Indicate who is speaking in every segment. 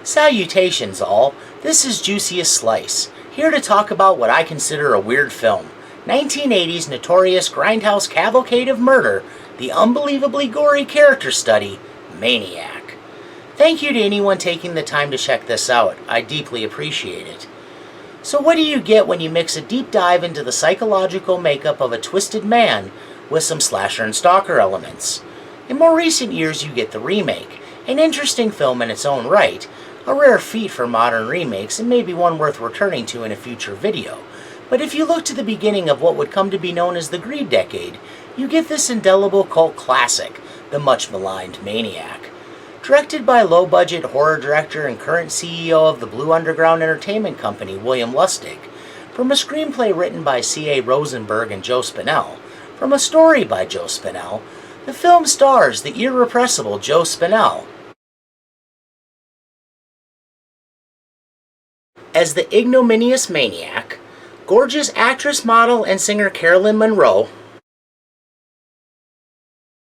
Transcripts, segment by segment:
Speaker 1: Salutations all, this is Juiciest Slice, here to talk about what I consider a weird film, 1980's notorious grindhouse cavalcade of murder, the unbelievably gory character study, Maniac. Thank you to anyone taking the time to check this out, I deeply appreciate it. So what do you get when you mix a deep dive into the psychological makeup of a twisted man with some slasher and stalker elements? In more recent years you get the remake, an interesting film in its own right, a rare feat for modern remakes and maybe one worth returning to in a future video. But if you look to the beginning of what would come to be known as the Greed Decade, you get this indelible cult classic, the much-maligned Maniac. Directed by low-budget horror director and current CEO of the Blue Underground Entertainment Company, William Lustig, from a screenplay written by C.A. Rosenberg and Joe Spinell, from a story by Joe Spinell, the film stars the irrepressible Joe Spinell as the ignominious maniac, gorgeous actress, model, and singer Carolyn Monroe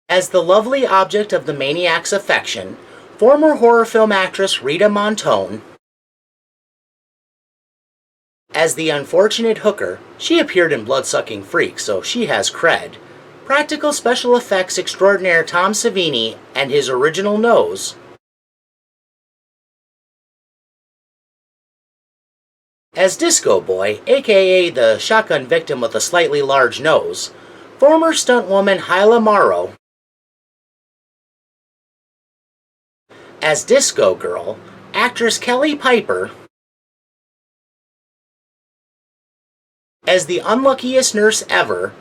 Speaker 1: as the lovely object of the maniac's affection, former horror film actress Rita Montone as the unfortunate hooker. She appeared in Bloodsucking Freak, so she has cred. Practical special effects extraordinaire Tom Savini and his original nose as Disco Boy, aka the shotgun victim with a slightly large nose, former stuntwoman Hyla Morrow as Disco Girl, actress Kelly Piper as the unluckiest nurse ever,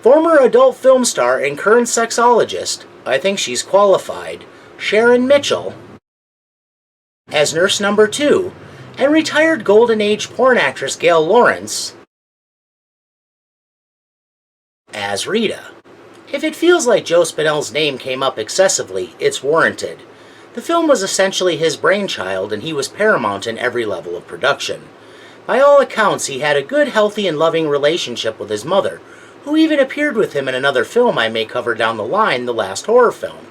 Speaker 1: former adult film star and current sexologist, I think she's qualified, Sharon Mitchell as nurse number 2, and retired Golden Age porn actress Gail Lawrence as Rita. If it feels like Joe Spinell's name came up excessively, it's warranted. The film was essentially his brainchild and he was paramount in every level of production. By all accounts, he had a good, healthy, and loving relationship with his mother, who even appeared with him in another film I may cover down the line, The Last Horror Film.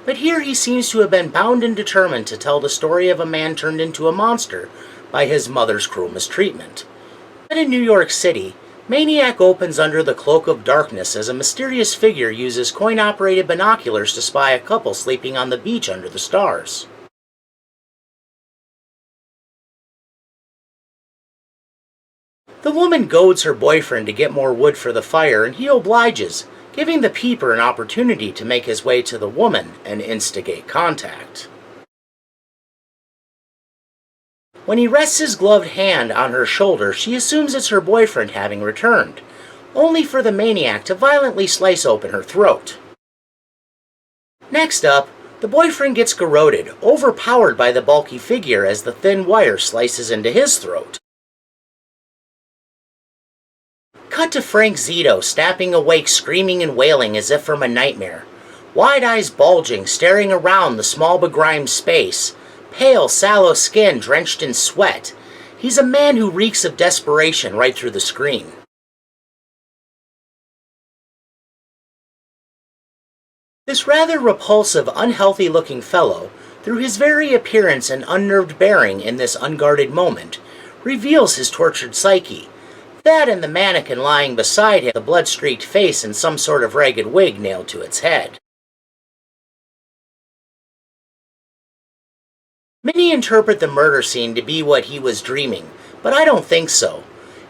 Speaker 1: But here he seems to have been bound and determined to tell the story of a man turned into a monster by his mother's cruel mistreatment. But in New York City, Maniac opens under the cloak of darkness as a mysterious figure uses coin-operated binoculars to spy a couple sleeping on the beach under the stars. The woman goads her boyfriend to get more wood for the fire, and he obliges, giving the peeper an opportunity to make his way to the woman and instigate contact. When he rests his gloved hand on her shoulder, she assumes it's her boyfriend having returned, only for the maniac to violently slice open her throat. Next up, the boyfriend gets garroted, overpowered by the bulky figure as the thin wire slices into his throat. Cut to Frank Zito, snapping awake, screaming and wailing as if from a nightmare. Wide eyes bulging, staring around the small begrimed space. Pale, sallow skin drenched in sweat. He's a man who reeks of desperation right through the screen. This rather repulsive, unhealthy-looking fellow, through his very appearance and unnerved bearing in this unguarded moment, reveals his tortured psyche. That and the mannequin lying beside him, the blood-streaked face and some sort of ragged wig nailed to its head. Many interpret the murder scene to be what he was dreaming, but I don't think so.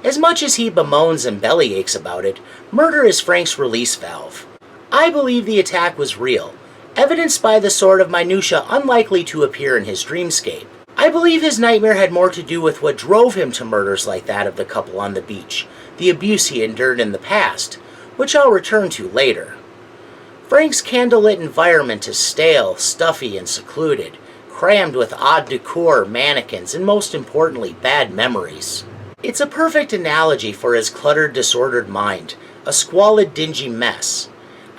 Speaker 1: As much as he bemoans and bellyaches about it, murder is Frank's release valve. I believe the attack was real, evidenced by the sort of minutia unlikely to appear in his dreamscape. I believe his nightmare had more to do with what drove him to murders like that of the couple on the beach, the abuse he endured in the past, which I'll return to later. Frank's candlelit environment is stale, stuffy, and secluded, crammed with odd decor, mannequins, and most importantly, bad memories. It's a perfect analogy for his cluttered, disordered mind, a squalid, dingy mess.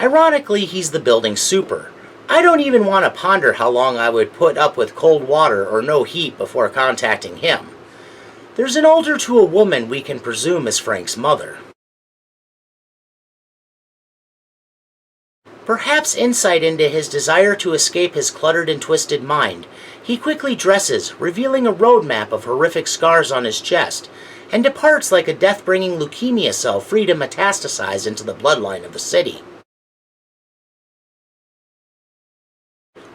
Speaker 1: Ironically, he's the building super. I don't even want to ponder how long I would put up with cold water or no heat before contacting him. There's an altar to a woman we can presume is Frank's mother. Perhaps insight into his desire to escape his cluttered and twisted mind, he quickly dresses, revealing a roadmap of horrific scars on his chest, and departs like a death-bringing leukemia cell free to metastasize into the bloodline of the city.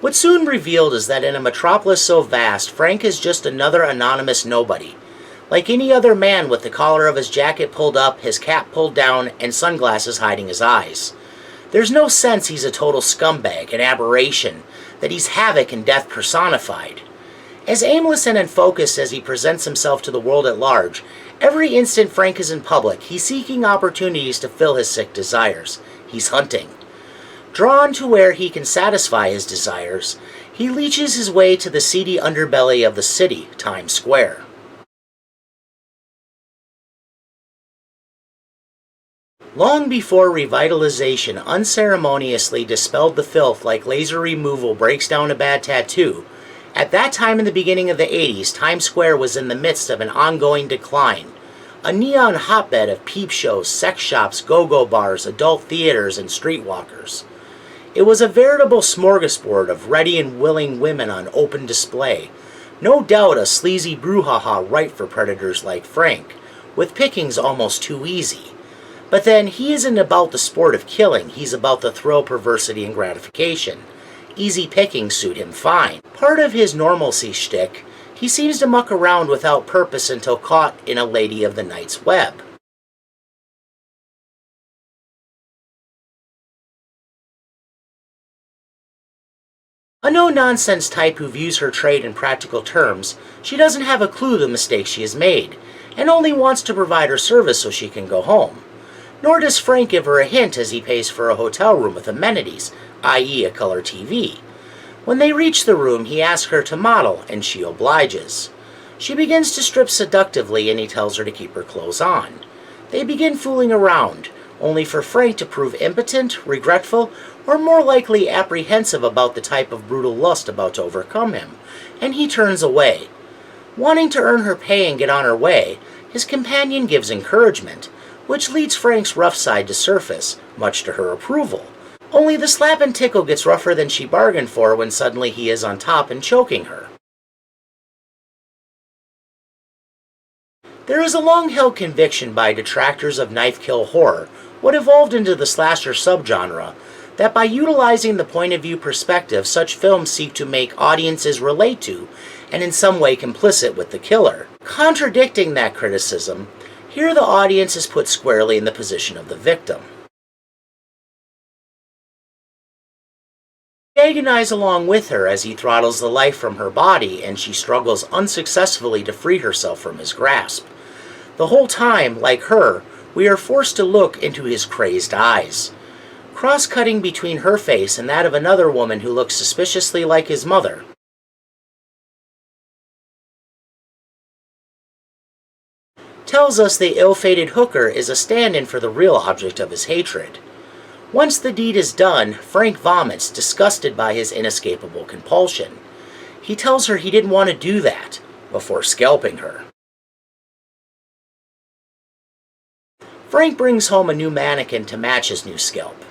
Speaker 1: What's soon revealed is that in a metropolis so vast, Frank is just another anonymous nobody. Like any other man with the collar of his jacket pulled up, his cap pulled down, and sunglasses hiding his eyes. There's no sense he's a total scumbag, an aberration, that he's havoc and death personified. As aimless and unfocused as he presents himself to the world at large, every instant Frank is in public, he's seeking opportunities to fill his sick desires. He's hunting. Drawn to where he can satisfy his desires, he leeches his way to the seedy underbelly of the city, Times Square. Long before revitalization unceremoniously dispelled the filth like laser removal breaks down a bad tattoo, at that time in the beginning of the 80s, Times Square was in the midst of an ongoing decline. A neon hotbed of peep shows, sex shops, go-go bars, adult theaters, and streetwalkers. It was a veritable smorgasbord of ready and willing women on open display. No doubt a sleazy brouhaha ripe for predators like Frank, with pickings almost too easy. But then, he isn't about the sport of killing, he's about the thrill, perversity, and gratification. Easy pickings suit him fine. Part of his normalcy shtick, he seems to muck around without purpose until caught in a lady of the night's web. A no-nonsense type who views her trade in practical terms, she doesn't have a clue the mistake she has made, and only wants to provide her service so she can go home. Nor does Frank give her a hint as he pays for a hotel room with amenities, i.e. a color TV. When they reach the room, he asks her to model, and she obliges. She begins to strip seductively, and he tells her to keep her clothes on. They begin fooling around, only for Frank to prove impotent, regretful, or more likely apprehensive about the type of brutal lust about to overcome him, and he turns away. Wanting to earn her pay and get on her way, his companion gives encouragement, which leads Frank's rough side to surface, much to her approval. Only the slap and tickle gets rougher than she bargained for when suddenly he is on top and choking her. There is a long-held conviction by detractors of knife-kill horror, what evolved into the slasher subgenre, that by utilizing the point-of-view perspective such films seek to make audiences relate to, and in some way complicit with the killer. Contradicting that criticism, here the audience is put squarely in the position of the victim. We agonize along with her as he throttles the life from her body and she struggles unsuccessfully to free herself from his grasp. The whole time, like her, we are forced to look into his crazed eyes. Cross-cutting between her face and that of another woman who looks suspiciously like his mother. Tells us the ill-fated hooker is a stand-in for the real object of his hatred. Once the deed is done, Frank vomits, disgusted by his inescapable compulsion. He tells her he didn't want to do that, before scalping her. Frank brings home a new mannequin to match his new scalp.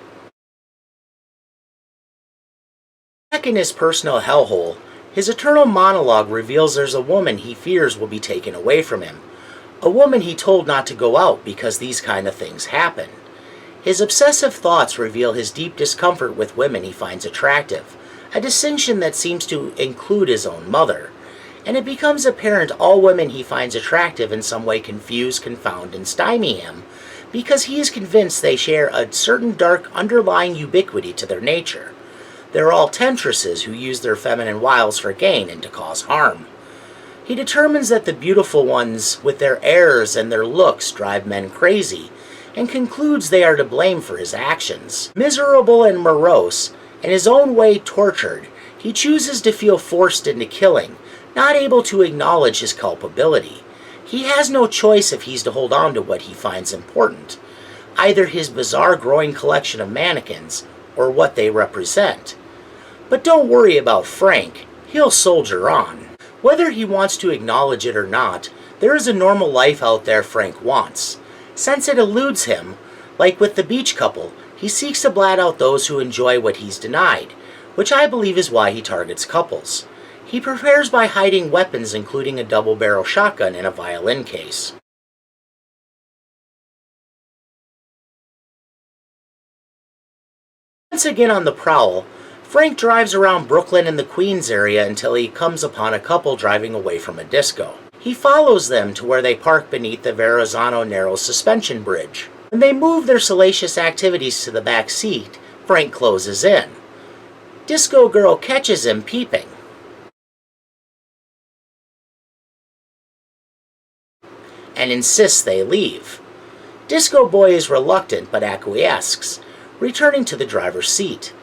Speaker 1: Back in his personal hellhole, his eternal monologue reveals there's a woman he fears will be taken away from him. A woman he told not to go out because these kind of things happen. His obsessive thoughts reveal his deep discomfort with women he finds attractive, a distinction that seems to include his own mother, and it becomes apparent all women he finds attractive in some way confuse, confound, and stymie him, because he is convinced they share a certain dark underlying ubiquity to their nature. They're all temptresses who use their feminine wiles for gain and to cause harm. He determines that the beautiful ones, with their airs and their looks, drive men crazy, and concludes they are to blame for his actions. Miserable and morose, in his own way tortured, he chooses to feel forced into killing, not able to acknowledge his culpability. He has no choice if he's to hold on to what he finds important, either his bizarre growing collection of mannequins, or what they represent. But don't worry about Frank, he'll soldier on. Whether he wants to acknowledge it or not, there is a normal life out there Frank wants. Since it eludes him, like with the beach couple, He seeks to blat out those who enjoy what he's denied, which I believe is why he targets couples. He prepares by hiding weapons including a double-barrel shotgun in a violin case. Once again on the prowl, Frank drives around Brooklyn and the Queens area until he comes upon a couple driving away from a disco. He follows them to where they park beneath the Verrazano Narrows suspension bridge. When they move their salacious activities to the back seat, Frank closes in. Disco girl catches him peeping and insists they leave. Disco boy is reluctant but acquiesces, returning to the driver's seat.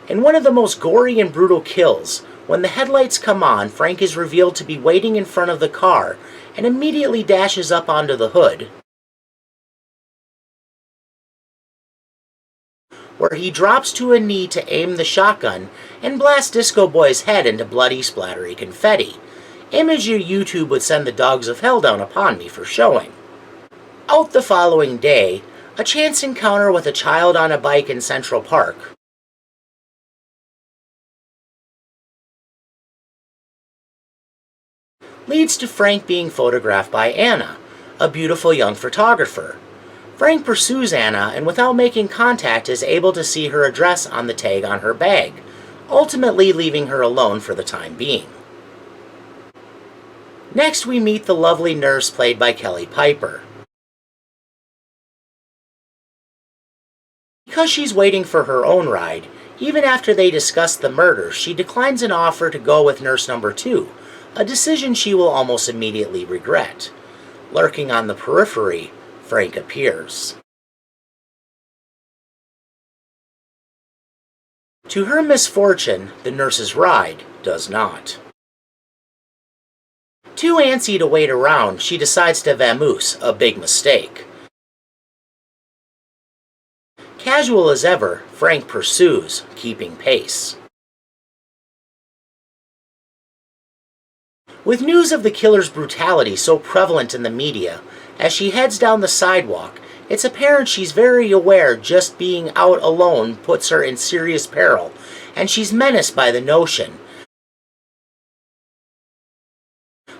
Speaker 1: In one of the most gory and brutal kills, when the headlights come on, Frank is revealed to be waiting in front of the car and immediately dashes up onto the hood, where he drops to a knee to aim the shotgun and blast Disco Boy's head into bloody, splattery confetti. Image your YouTube would send the dogs of hell down upon me for showing. Out the following day, a chance encounter with a child on a bike in Central Park leads to Frank being photographed by Anna, a beautiful young photographer. Frank pursues Anna and without making contact is able to see her address on the tag on her bag, ultimately leaving her alone for the time being. Next we meet the lovely nurse played by Kelly Piper. Because she's waiting for her own ride, even after they discuss the murder, she declines an offer to go with nurse number 2, a decision she will almost immediately regret. Lurking on the periphery, Frank appears. To her misfortune, the nurse's ride does not. Too antsy to wait around, she decides to vamoose, a big mistake. Casual as ever, Frank pursues, keeping pace. With news of the killer's brutality so prevalent in the media, as she heads down the sidewalk, it's apparent she's very aware just being out alone puts her in serious peril, and she's menaced by the notion,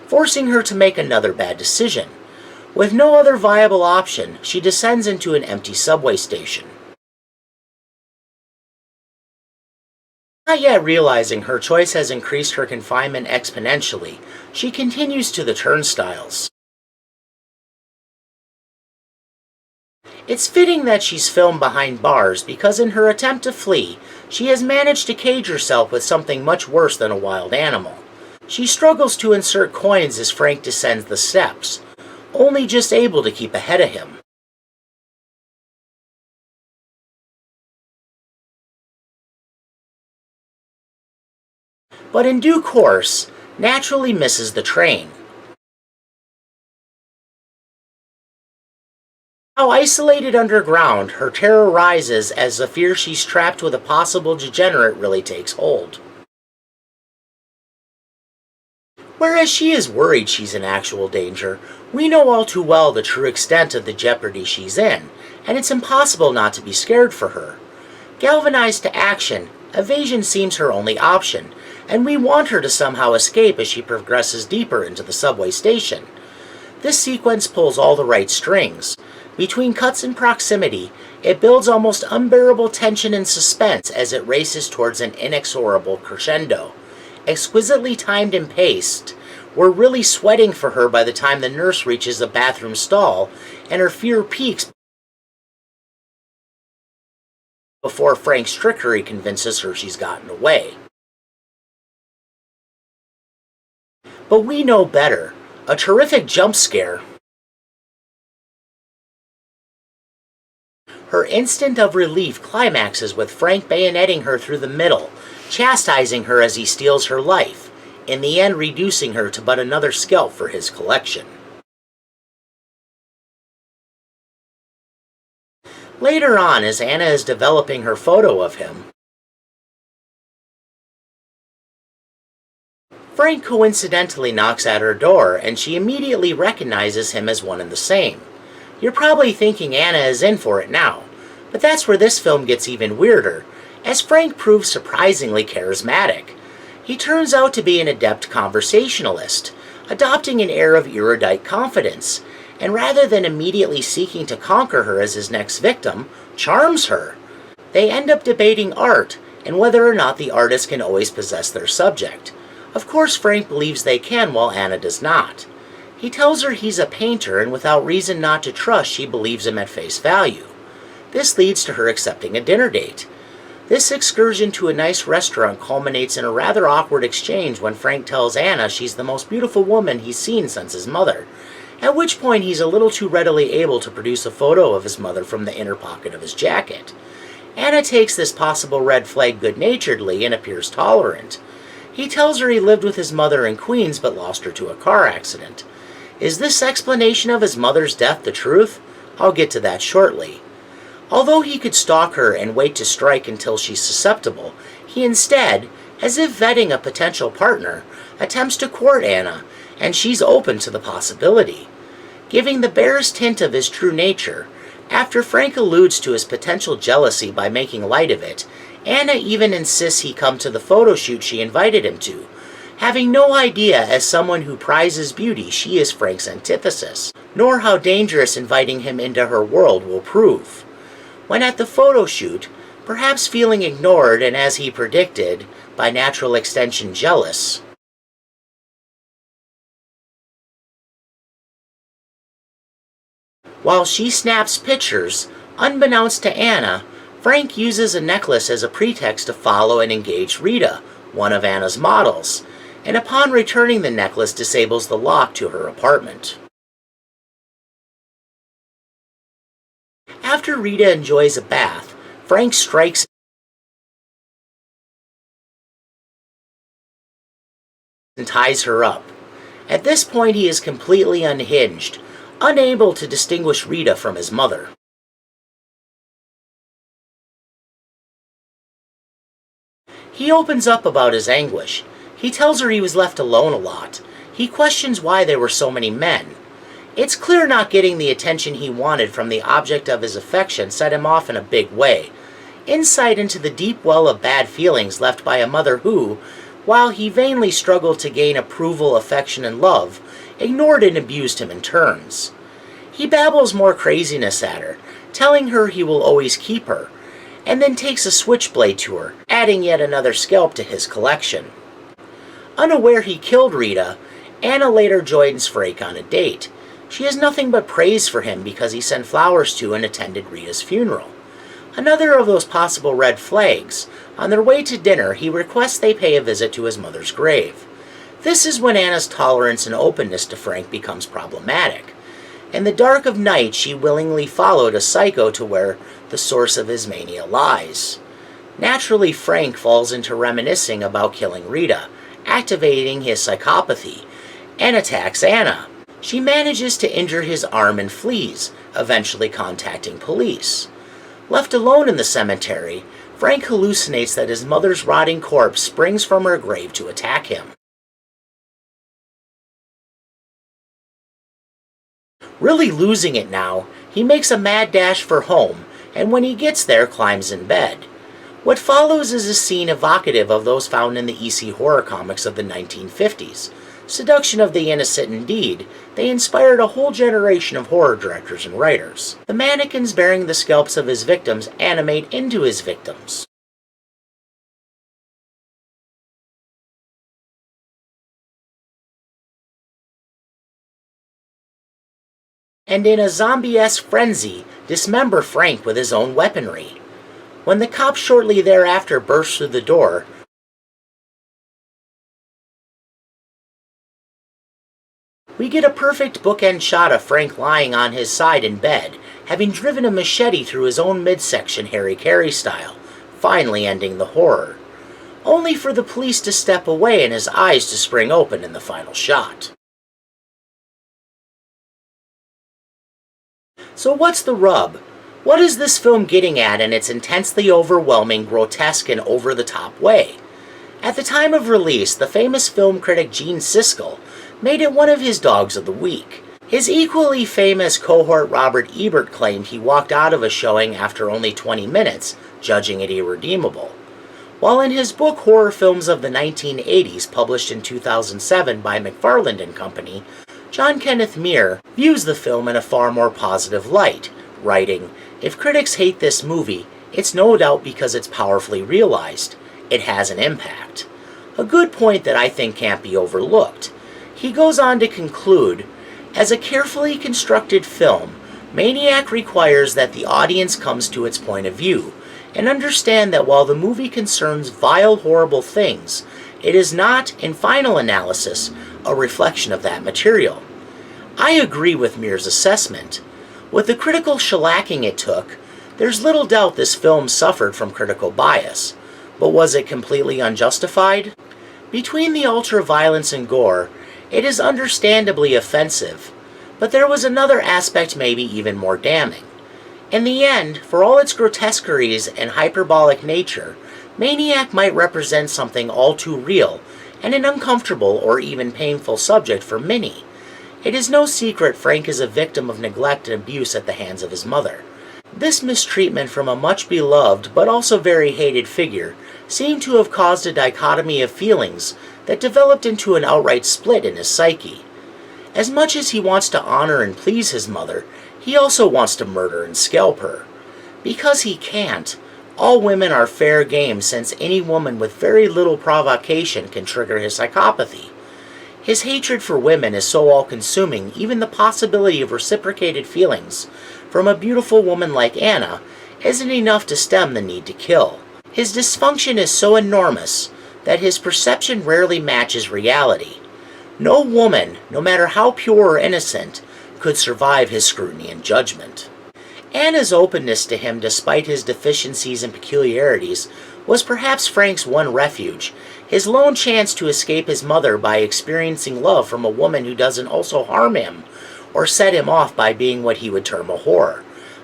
Speaker 1: forcing her to make another bad decision. With no other viable option, she descends into an empty subway station. Not yet realizing her choice has increased her confinement exponentially, she continues to the turnstiles. It's fitting that she's filmed behind bars because in her attempt to flee, she has managed to cage herself with something much worse than a wild animal. She struggles to insert coins as Frank descends the steps, only just able to keep ahead of him. But in due course, naturally misses the train. Now isolated underground, her terror rises as the fear she's trapped with a possible degenerate really takes hold. Whereas she is worried she's in actual danger, we know all too well the true extent of the jeopardy she's in, and it's impossible not to be scared for her. Galvanized to action, evasion seems her only option, and we want her to somehow escape as she progresses deeper into the subway station. This sequence pulls all the right strings. Between cuts and proximity, it builds almost unbearable tension and suspense as it races towards an inexorable crescendo. Exquisitely timed and paced, we're really sweating for her by the time the nurse reaches the bathroom stall, and her fear peaks before Frank's trickery convinces her she's gotten away. But we know better. A terrific jump scare. Her instant of relief climaxes with Frank bayoneting her through the middle, chastising her as he steals her life, in the end reducing her to but another scalp for his collection. Later on, as Anna is developing her photo of him, Frank coincidentally knocks at her door, and she immediately recognizes him as one and the same. You're probably thinking Anna is in for it now, But that's where this film gets even weirder, as Frank proves surprisingly charismatic. He turns out to be an adept conversationalist, adopting an air of erudite confidence, and rather than immediately seeking to conquer her as his next victim, charms her. They end up debating art and whether or not the artist can always possess their subject. Of course, Frank believes they can, while Anna does not. He tells her he's a painter, and without reason not to trust, she believes him at face value. This leads to her accepting a dinner date. This excursion to a nice restaurant culminates in a rather awkward exchange when Frank tells Anna she's the most beautiful woman he's seen since his mother, at which point he's a little too readily able to produce a photo of his mother from the inner pocket of his jacket. Anna takes this possible red flag good-naturedly and appears tolerant. He tells her he lived with his mother in Queens but lost her to a car accident. Is this explanation of his mother's death the truth? I'll get to that shortly. Although he could stalk her and wait to strike until she's susceptible, he instead, as if vetting a potential partner, attempts to court Anna, and she's open to the possibility. Giving the barest hint of his true nature, after Frank alludes to his potential jealousy by making light of it, Anna even insists he come to the photo shoot she invited him to, having no idea as someone who prizes beauty she is Frank's antithesis, nor how dangerous inviting him into her world will prove. When at the photo shoot, perhaps feeling ignored and, as he predicted, by natural extension jealous, while she snaps pictures, unbeknownst to Anna, Frank uses a necklace as a pretext to follow and engage Rita, one of Anna's models, and upon returning the necklace disables the lock to her apartment. After Rita enjoys a bath, Frank strikes and ties her up. At this point he is completely unhinged, unable to distinguish Rita from his mother. He opens up about his anguish. He tells her he was left alone a lot. He questions why there were so many men. It's clear not getting the attention he wanted from the object of his affection set him off in a big way. Insight into the deep well of bad feelings left by a mother who, while he vainly struggled to gain approval, affection, and love, ignored and abused him in turns. He babbles more craziness at her, telling her he will always keep her, and then takes a switchblade to her, adding yet another scalp to his collection. Unaware he killed Rita, Anna later joins Frank on a date. She has nothing but praise for him because he sent flowers to and attended Rita's funeral. Another of those possible red flags. On their way to dinner, he requests they pay a visit to his mother's grave. This is when Anna's tolerance and openness to Frank becomes problematic. In the dark of night, she willingly followed a psycho to where the source of his mania lies. Naturally, Frank falls into reminiscing about killing Rita, activating his psychopathy, and attacks Anna. She manages to injure his arm and flees, eventually contacting police. Left alone in the cemetery, Frank hallucinates that his mother's rotting corpse springs from her grave to attack him. Really losing it now, he makes a mad dash for home, and when he gets there, climbs in bed. What follows is a scene evocative of those found in the EC horror comics of the 1950s. Seduction of the innocent indeed, they inspired a whole generation of horror directors and writers. The mannequins bearing the scalps of his victims animate into his victims. And in a zombie-esque frenzy, dismember Frank with his own weaponry. When the cop shortly thereafter bursts through the door, we get a perfect bookend shot of Frank lying on his side in bed, having driven a machete through his own midsection Harry Carey style, finally ending the horror. Only for the police to step away and his eyes to spring open in the final shot. So what's the rub? What is this film getting at in its intensely overwhelming, grotesque, and over-the-top way? At the time of release, the famous film critic Gene Siskel made it one of his dogs of the week. His equally famous cohort Robert Ebert claimed he walked out of a showing after only 20 minutes, judging it irredeemable. While in his book Horror Films of the 1980s, published in 2007 by McFarland and Company, John Kenneth Meare views the film in a far more positive light, writing, "If critics hate this movie, it's no doubt because it's powerfully realized. It has an impact." A good point that I think can't be overlooked. He goes on to conclude, "As a carefully constructed film, Maniac requires that the audience comes to its point of view, and understand that while the movie concerns vile, horrible things, it is not, in final analysis, a reflection of that material." I agree with Meare's assessment. With the critical shellacking it took, there's little doubt this film suffered from critical bias. But was it completely unjustified? Between the ultra-violence and gore, it is understandably offensive, but there was another aspect maybe even more damning. In the end, for all its grotesqueries and hyperbolic nature, Maniac might represent something all too real and an uncomfortable or even painful subject for many. It is no secret Frank is a victim of neglect and abuse at the hands of his mother. This mistreatment from a much-beloved but also very hated figure seemed to have caused a dichotomy of feelings that developed into an outright split in his psyche. As much as he wants to honor and please his mother, he also wants to murder and scalp her. Because he can't, all women are fair game, since any woman with very little provocation can trigger his psychopathy. His hatred for women is so all-consuming, even the possibility of reciprocated feelings from a beautiful woman like Anna isn't enough to stem the need to kill. His dysfunction is so enormous that his perception rarely matches reality. No woman, no matter how pure or innocent, could survive his scrutiny and judgment. Anna's openness to him, despite his deficiencies and peculiarities, was perhaps Frank's one refuge, his lone chance to escape his mother by experiencing love from a woman who doesn't also harm him or set him off by being what he would term a whore,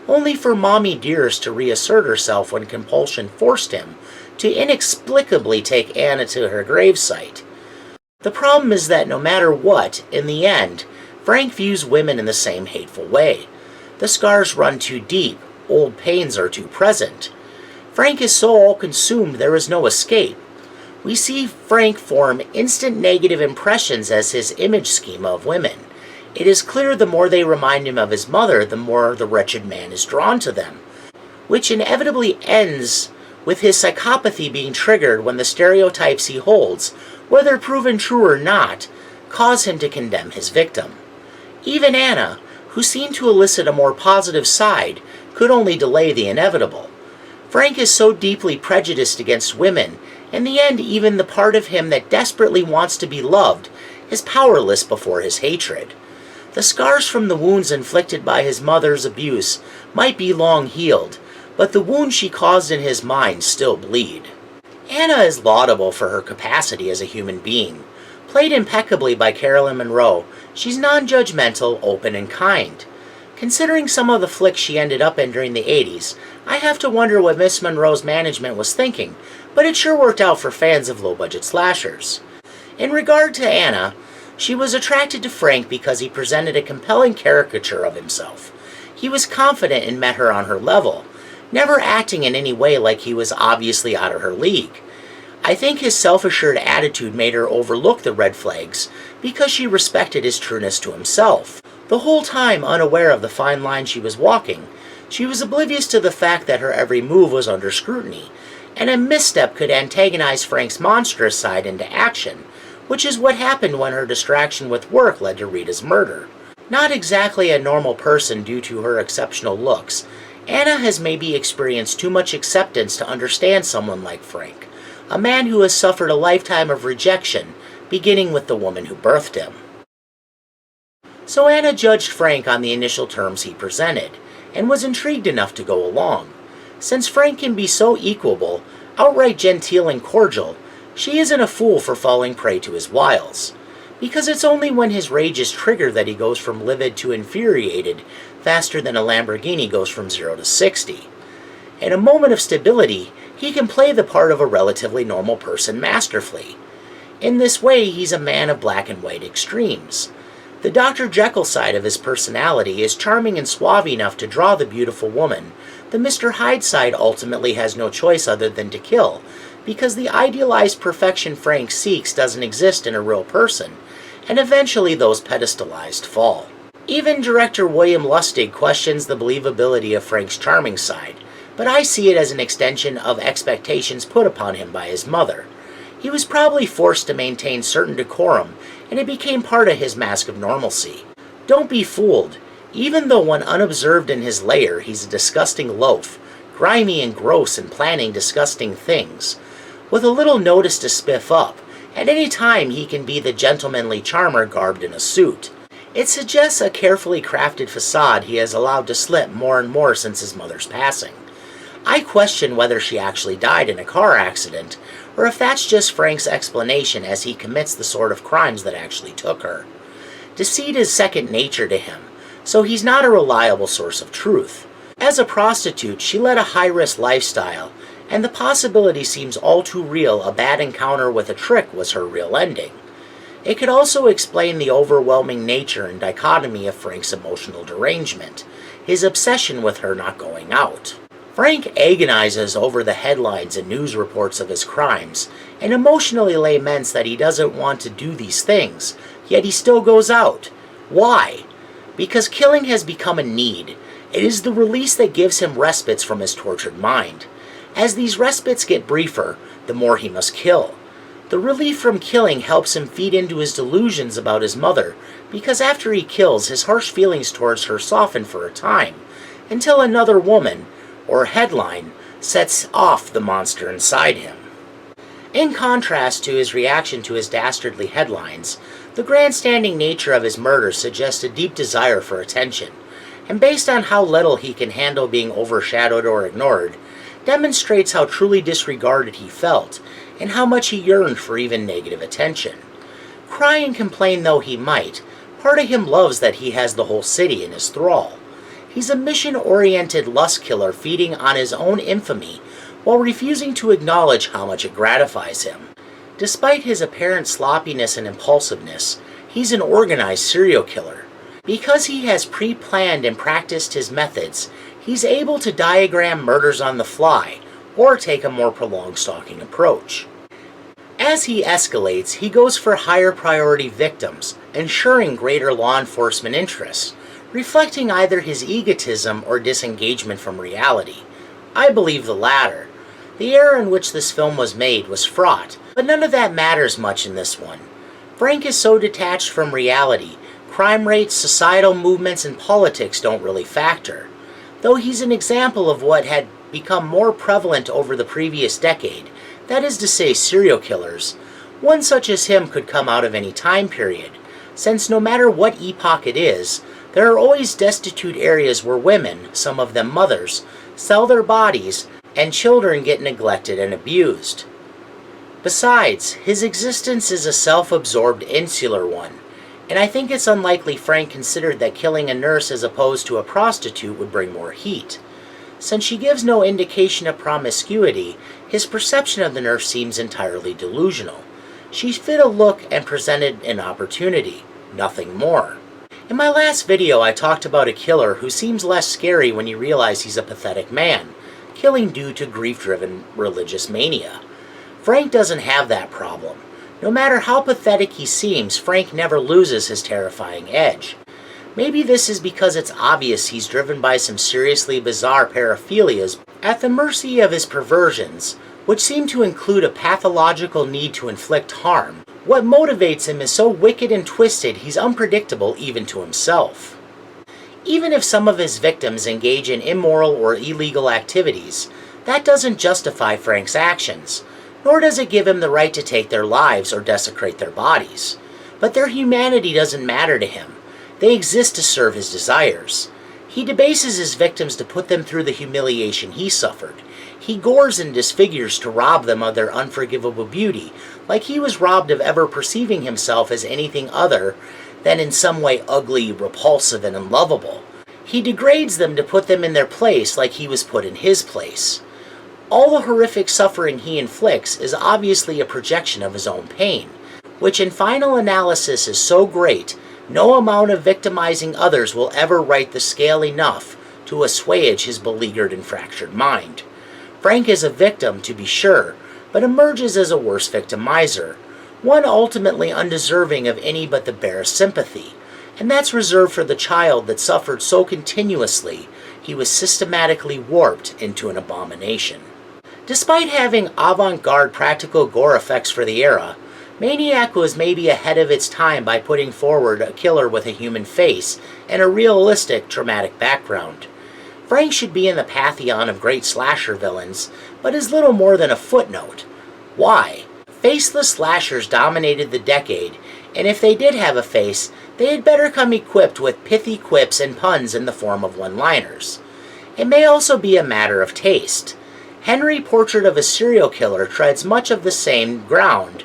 Speaker 1: only for Mommy Dearest to reassert herself when compulsion forced him to inexplicably take Anna to her gravesite. The problem is that no matter what, in the end, Frank views women in the same hateful way. The scars run too deep, old pains are too present. Frank is so all-consumed there is no escape. We see Frank form instant negative impressions as his image schema of women. It is clear the more they remind him of his mother, the more the wretched man is drawn to them, which inevitably ends with his psychopathy being triggered when the stereotypes he holds, whether proven true or not, cause him to condemn his victim. Even Anna, who seemed to elicit a more positive side, could only delay the inevitable. Frank is so deeply prejudiced against women, in the end even the part of him that desperately wants to be loved is powerless before his hatred. The scars from the wounds inflicted by his mother's abuse might be long healed, but the wounds she caused in his mind still bleed. Anna is laudable for her capacity as a human being. Played impeccably by Carolyn Monroe, she's non-judgmental, open, and kind. Considering some of the flicks she ended up in during the 80s, I have to wonder what Miss Monroe's management was thinking, but it sure worked out for fans of low-budget slashers. In regard to Anna, she was attracted to Frank because he presented a compelling caricature of himself. He was confident and met her on her level, never acting in any way like he was obviously out of her league. I think his self-assured attitude made her overlook the red flags because she respected his trueness to himself. The whole time unaware of the fine line she was walking, she was oblivious to the fact that her every move was under scrutiny, and a misstep could antagonize Frank's monstrous side into action, which is what happened when her distraction with work led to Rita's murder. Not exactly a normal person due to her exceptional looks, Anna has maybe experienced too much acceptance to understand someone like Frank, a man who has suffered a lifetime of rejection, beginning with the woman who birthed him. So Anna judged Frank on the initial terms he presented, and was intrigued enough to go along. Since Frank can be so equable, outright genteel and cordial, she isn't a fool for falling prey to his wiles. Because it's only when his rage is triggered that he goes from livid to infuriated, faster than a Lamborghini goes from 0 to 60. In a moment of stability, he can play the part of a relatively normal person masterfully. In this way, he's a man of black and white extremes. The Dr. Jekyll side of his personality is charming and suave enough to draw the beautiful woman. The Mr. Hyde side ultimately has no choice other than to kill, because the idealized perfection Frank seeks doesn't exist in a real person, and eventually those pedestalized fall. Even director William Lustig questions the believability of Frank's charming side, but I see it as an extension of expectations put upon him by his mother. He was probably forced to maintain certain decorum, and it became part of his mask of normalcy. Don't be fooled. Even though when unobserved in his lair he's a disgusting loaf, grimy and gross and planning disgusting things, with a little notice to spiff up, at any time he can be the gentlemanly charmer garbed in a suit. It suggests a carefully crafted facade he has allowed to slip more and more since his mother's passing. I question whether she actually died in a car accident, or if that's just Frank's explanation as he commits the sort of crimes that actually took her. Deceit is second nature to him, so he's not a reliable source of truth. As a prostitute, she led a high-risk lifestyle, and the possibility seems all too real a bad encounter with a trick was her real ending. It could also explain the overwhelming nature and dichotomy of Frank's emotional derangement, his obsession with her not going out. Frank agonizes over the headlines and news reports of his crimes, and emotionally laments that he doesn't want to do these things, yet he still goes out. Why? Because killing has become a need. It is the release that gives him respites from his tortured mind. As these respites get briefer, the more he must kill. The relief from killing helps him feed into his delusions about his mother, because after he kills, his harsh feelings towards her soften for a time, until another woman, or headline, sets off the monster inside him. In contrast to his reaction to his dastardly headlines, the grandstanding nature of his murder suggests a deep desire for attention, and based on how little he can handle being overshadowed or ignored, demonstrates how truly disregarded he felt, and how much he yearned for even negative attention. Cry and complain though he might, part of him loves that he has the whole city in his thrall. He's a mission-oriented lust killer feeding on his own infamy, while refusing to acknowledge how much it gratifies him. Despite his apparent sloppiness and impulsiveness, he's an organized serial killer. Because he has pre-planned and practiced his methods, he's able to diagram murders on the fly, or take a more prolonged stalking approach. As he escalates, he goes for higher priority victims, ensuring greater law enforcement interests, reflecting either his egotism or disengagement from reality. I believe the latter. The era in which this film was made was fraught, but none of that matters much in this one. Frank is so detached from reality, crime rates, societal movements, and politics don't really factor. Though he's an example of what had become more prevalent over the previous decade, that is to say serial killers, one such as him could come out of any time period, since no matter what epoch it is, there are always destitute areas where women, some of them mothers, sell their bodies, and children get neglected and abused. Besides, his existence is a self-absorbed, insular one, and I think it's unlikely Frank considered that killing a nurse as opposed to a prostitute would bring more heat. Since she gives no indication of promiscuity, his perception of the nurse seems entirely delusional. She fit a look and presented an opportunity, nothing more. In my last video, I talked about a killer who seems less scary when you realize he's a pathetic man, killing due to grief-driven religious mania. Frank doesn't have that problem. No matter how pathetic he seems, Frank never loses his terrifying edge. Maybe this is because it's obvious he's driven by some seriously bizarre paraphilias at the mercy of his perversions, which seem to include a pathological need to inflict harm. What motivates him is so wicked and twisted he's unpredictable even to himself. Even if some of his victims engage in immoral or illegal activities, that doesn't justify Frank's actions, nor does it give him the right to take their lives or desecrate their bodies. But their humanity doesn't matter to him. They exist to serve his desires. He debases his victims to put them through the humiliation he suffered. He gores and disfigures to rob them of their unforgivable beauty, like he was robbed of ever perceiving himself as anything other than in some way ugly, repulsive, and unlovable. He degrades them to put them in their place like he was put in his place. All the horrific suffering he inflicts is obviously a projection of his own pain, which in final analysis is so great No amount of victimizing others will ever right the scale enough to assuage his beleaguered and fractured mind. Frank is a victim, to be sure, but emerges as a worse victimizer, one ultimately undeserving of any but the barest sympathy, and that's reserved for the child that suffered so continuously he was systematically warped into an abomination. Despite having avant-garde practical gore effects for the era, Maniac was maybe ahead of its time by putting forward a killer with a human face and a realistic, traumatic background. Frank should be in the pantheon of great slasher villains, but is little more than a footnote. Why? Faceless slashers dominated the decade, and if they did have a face, they had better come equipped with pithy quips and puns in the form of one-liners. It may also be a matter of taste. Henry Portrait of a Serial Killer treads much of the same ground,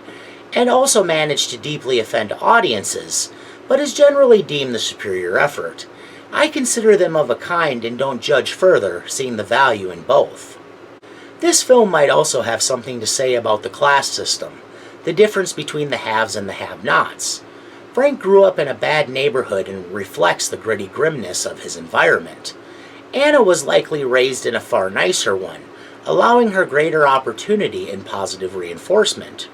Speaker 1: and also managed to deeply offend audiences, but is generally deemed the superior effort. I consider them of a kind and don't judge further, seeing the value in both. This film might also have something to say about the class system, the difference between the haves and the have-nots. Frank grew up in a bad neighborhood and reflects the gritty grimness of his environment. Anna was likely raised in a far nicer one, allowing her greater opportunity and positive reinforcement.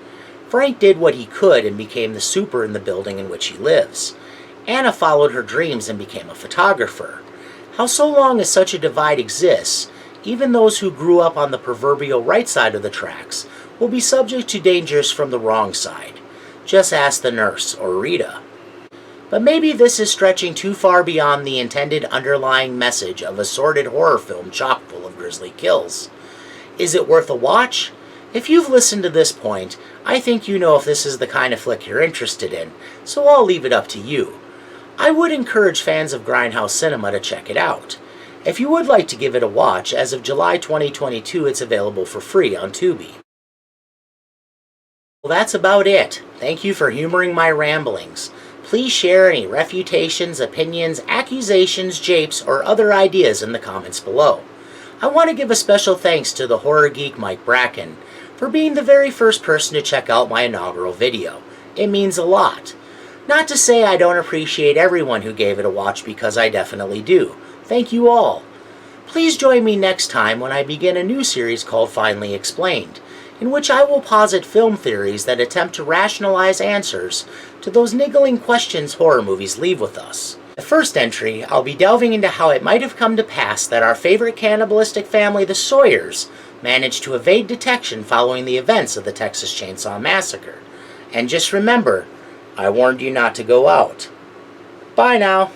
Speaker 1: Frank did what he could and became the super in the building in which he lives. Anna followed her dreams and became a photographer. How so long as such a divide exists, even those who grew up on the proverbial right side of the tracks will be subject to dangers from the wrong side. Just ask the nurse or Rita. But maybe this is stretching too far beyond the intended underlying message of a sordid horror film chock full of grisly kills. Is it worth a watch? If you've listened to this point, I think you know if this is the kind of flick you're interested in, so I'll leave it up to you. I would encourage fans of grindhouse cinema to check it out. If you would like to give it a watch, as of July 2022 it's available for free on Tubi. Well, that's about it. Thank you for humoring my ramblings. Please share any refutations, opinions, accusations, japes, or other ideas in the comments below. I want to give a special thanks to the horror geek Mike Bracken for being the very first person to check out my inaugural video. It means a lot. Not to say I don't appreciate everyone who gave it a watch, because I definitely do. Thank you all. Please join me next time when I begin a new series called Finally Explained, in which I will posit film theories that attempt to rationalize answers to those niggling questions horror movies leave with us. The first entry, I'll be delving into how it might have come to pass that our favorite cannibalistic family, the Sawyers, managed to evade detection following the events of the Texas Chainsaw Massacre. And just remember, I warned you not to go out. Bye now.